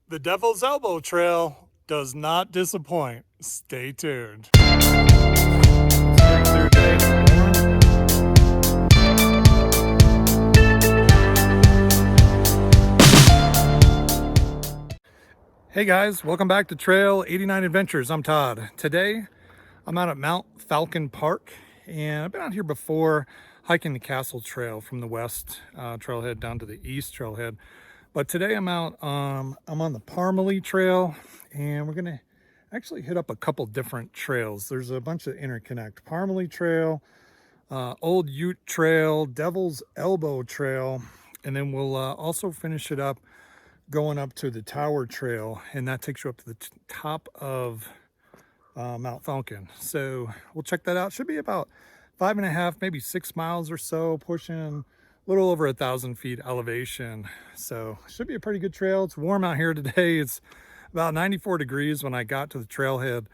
The Devil's Elbow Trail does not disappoint. Stay tuned. Hey guys, welcome back to Trail 89 Adventures. I'm Todd. Today I'm out at Mount Falcon Park, and I've been out here before hiking the Castle Trail from the west trailhead down to the east trailhead. But today I'm out, I'm on the Parmalee Trail, and we're gonna actually hit up a couple different trails. There's a bunch of interconnect. Parmalee Trail, Old Ute Trail, Devil's Elbow Trail, and then we'll also finish it up going up to the Tower Trail, and that takes you up to the top of Mount Falcon. So we'll check that out. Should be about 5.5, maybe 6 miles or so, pushing a little over 1,000 feet elevation. So should be a pretty good trail. It's warm out here today. It's about 94 degrees when I got to the trailhead.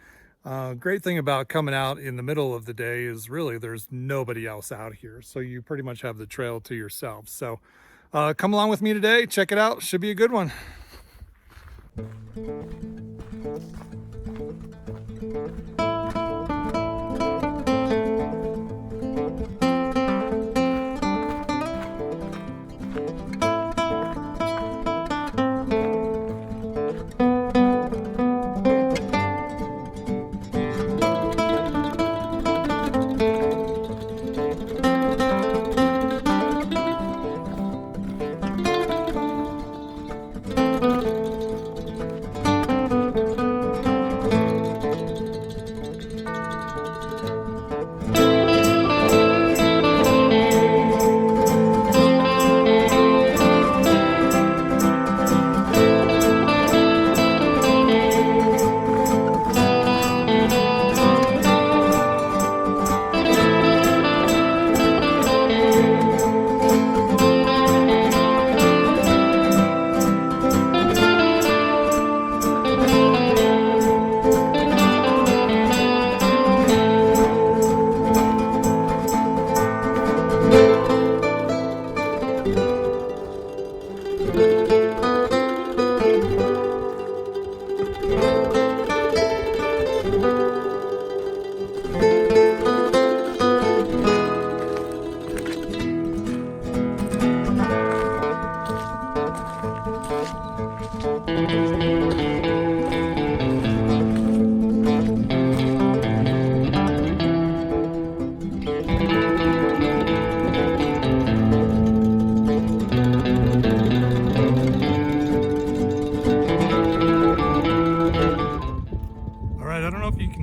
Great thing about coming out in the middle of the day is really there's nobody else out here. So you pretty much have the trail to yourself. So come along with me today. Check it out. Should be a good one.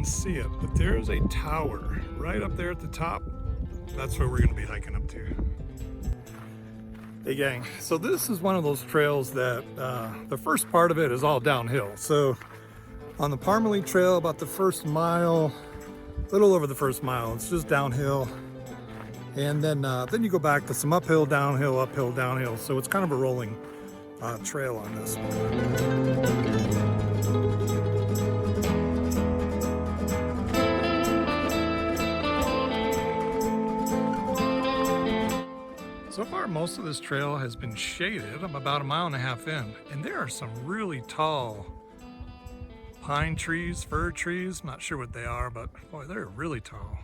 See it, but there's a tower right up there at the top. That's where we're going to be hiking up to. Hey gang, so this is one of those trails that the first part of it is all downhill. So on the Parmalee Trail, about the first mile, a little over the first mile, it's just downhill, and then you go back to some uphill, downhill, uphill, downhill. So it's kind of a rolling trail on this one. So far, most of this trail has been shaded. I'm about 1.5 miles in, and there are some really tall pine trees, fir trees. Not sure what they are, but boy, they're really tall.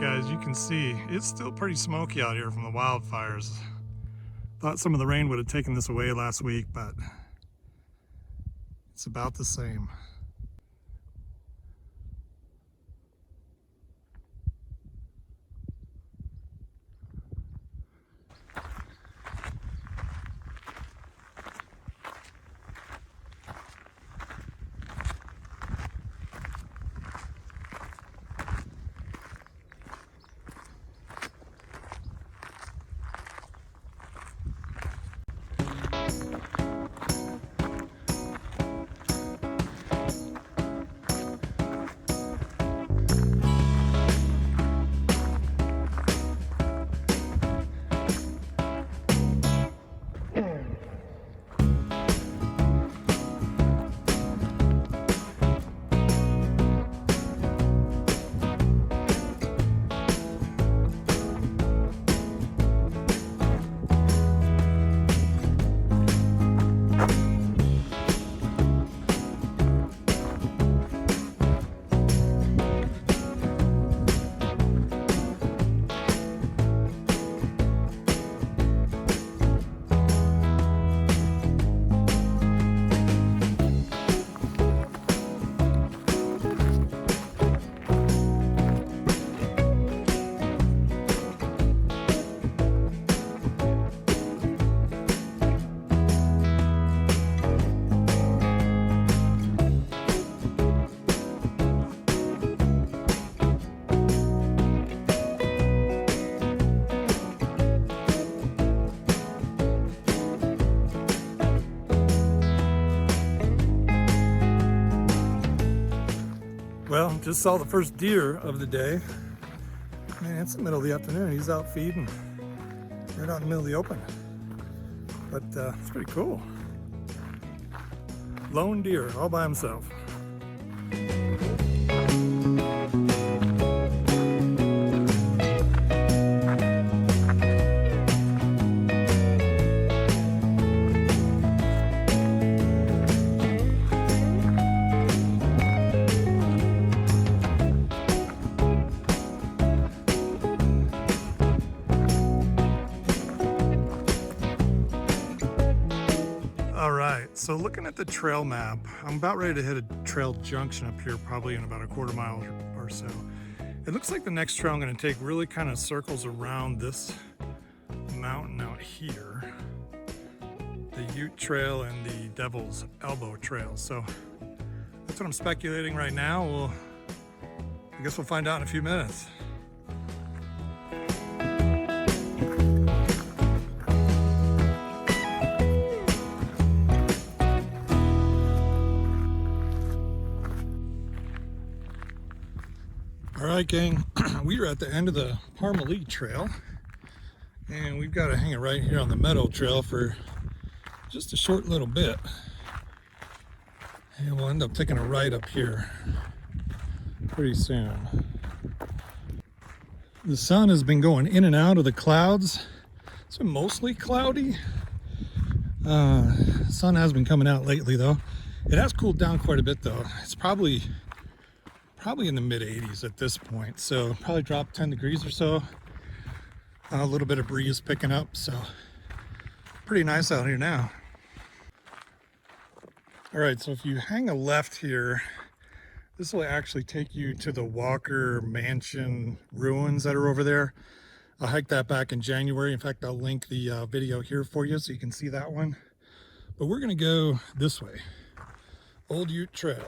Guys, you can see it's still pretty smoky out here from the wildfires. Thought some of the rain would have taken this away last week, but it's about the same. just saw the first deer of the day. Man, it's the middle of the afternoon. He's out feeding right out in the middle of the open. But it's pretty cool. Lone deer all by himself. So looking at the trail map, I'm about ready to hit a trail junction up here, probably in about a quarter mile or so. It looks like the next trail I'm going to take really kind of circles around this mountain out here, the Ute Trail and the Devil's Elbow Trail. So that's what I'm speculating right now. I guess we'll find out in a few minutes. All right, gang, we are at the end of the Parmalee Trail, and we've got to hang it right here on the Meadow Trail for just a short little bit. And we'll end up taking a right up here pretty soon. The sun has been going in and out of the clouds. It's been mostly cloudy. Sun has been coming out lately, though. It has cooled down quite a bit, though. It's probably in the mid 80s at this point, so probably dropped 10 degrees or so. A little bit of breeze picking up, so pretty nice out here now. All right, so if you hang a left here, this will actually take you to the Walker Mansion ruins that are over there. I hiked that back in January. In fact, I'll link the video here for you so you can see that one. But we're gonna go this way, Old Ute Trail.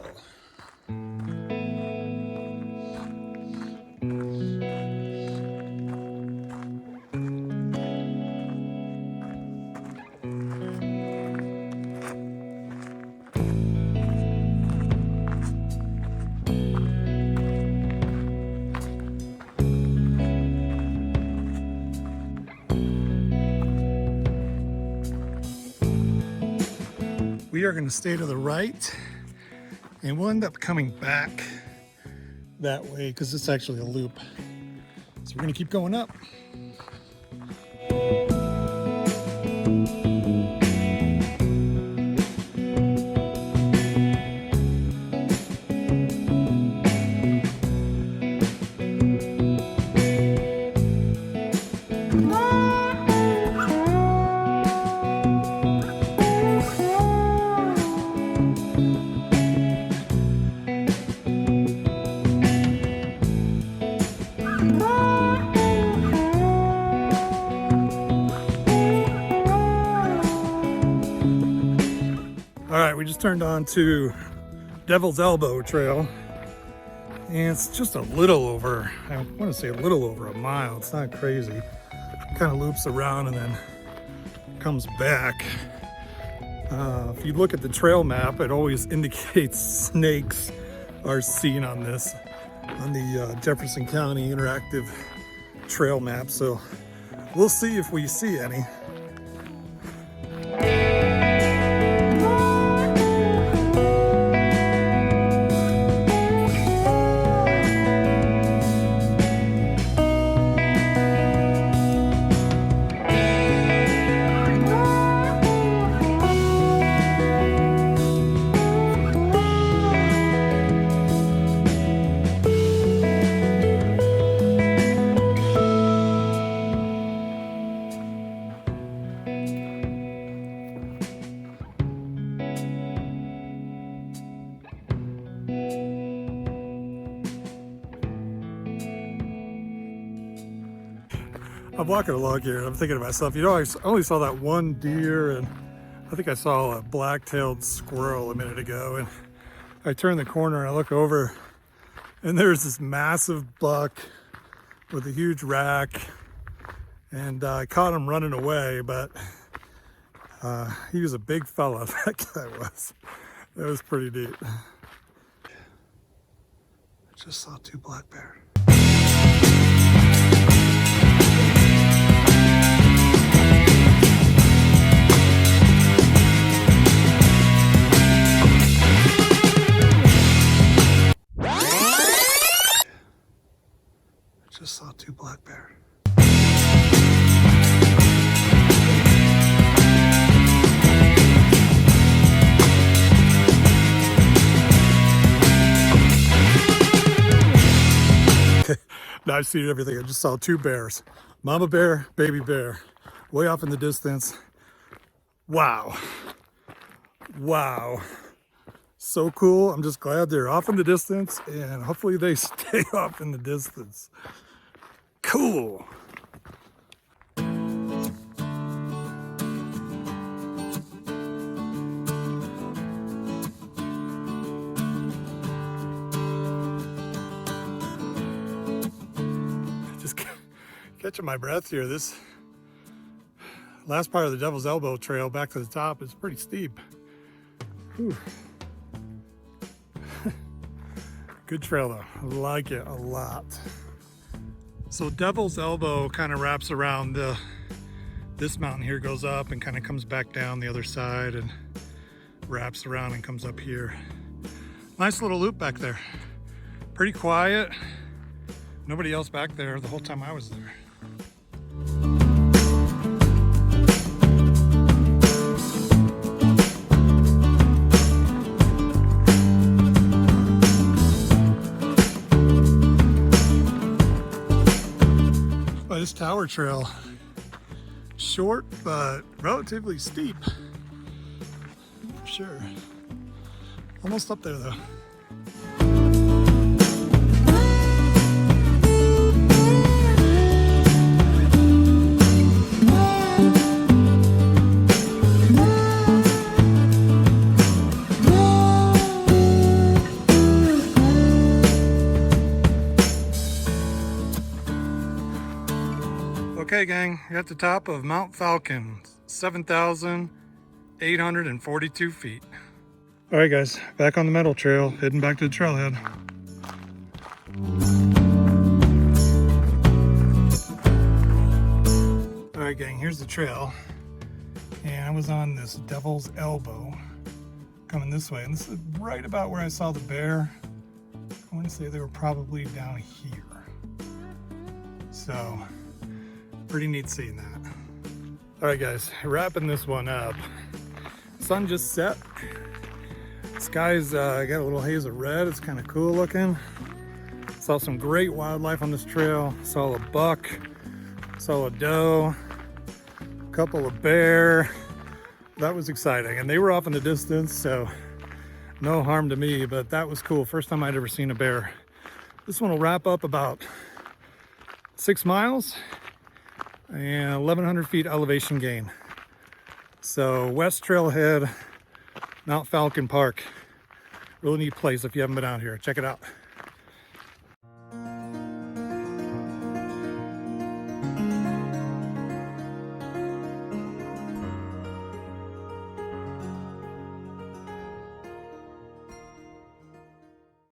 We are going to stay to the right, and we'll end up coming back that way because it's actually a loop. So we're going to keep going up. All right, we just turned on to Devil's Elbow Trail, and it's just a little over, I want to say a little over a mile. It's not crazy. It kind of loops around and then comes back. If you look at the trail map, it always indicates snakes are seen on this, on the Jefferson County Interactive Trail map. So we'll see if we see any. I'm walking along here and I'm thinking to myself, you know, I only saw that one deer, and I think I saw a black-tailed squirrel a minute ago, and I turn the corner and I look over and there's this massive buck with a huge rack, and I caught him running away, but he was a big fella, that guy was. That was pretty neat. Just saw 2 black bear. Just saw 2 black bear. Now I've seen everything. I just saw 2 bears. Mama bear, baby bear. Way off in the distance. Wow. Wow. So cool. I'm just glad they're off in the distance, and hopefully they stay off in the distance. Cool. Just catching my breath here. This last part of the Devil's Elbow Trail back to the top is pretty steep. Whew. Good trail though. I like it a lot. So Devil's Elbow kind of wraps around this mountain here, goes up and kind of comes back down the other side and wraps around and comes up here. Nice little loop back there. Pretty quiet. Nobody else back there the whole time I was there. This tower trail, short but relatively steep for sure. Almost up there though. Okay gang, you're at the top of Mount Falcon, 7,842 feet. All right guys, back on the Meadow Trail, heading back to the trailhead. All right gang, here's the trail. And I was on this Devil's Elbow, coming this way. And this is right about where I saw the bear. I want to say they were probably down here. So, pretty neat seeing that. All right guys, wrapping this one up. Sun just set. Sky's got a little haze of red. It's kind of cool looking. Saw some great wildlife on this trail. Saw a buck, saw a doe, a couple of bear. That was exciting. And they were off in the distance, so no harm to me, but that was cool. First time I'd ever seen a bear. This one will wrap up about 6 miles. And 1,100 feet elevation gain. So West Trailhead, Mount Falcon Park. Really neat place if you haven't been out here. Check it out.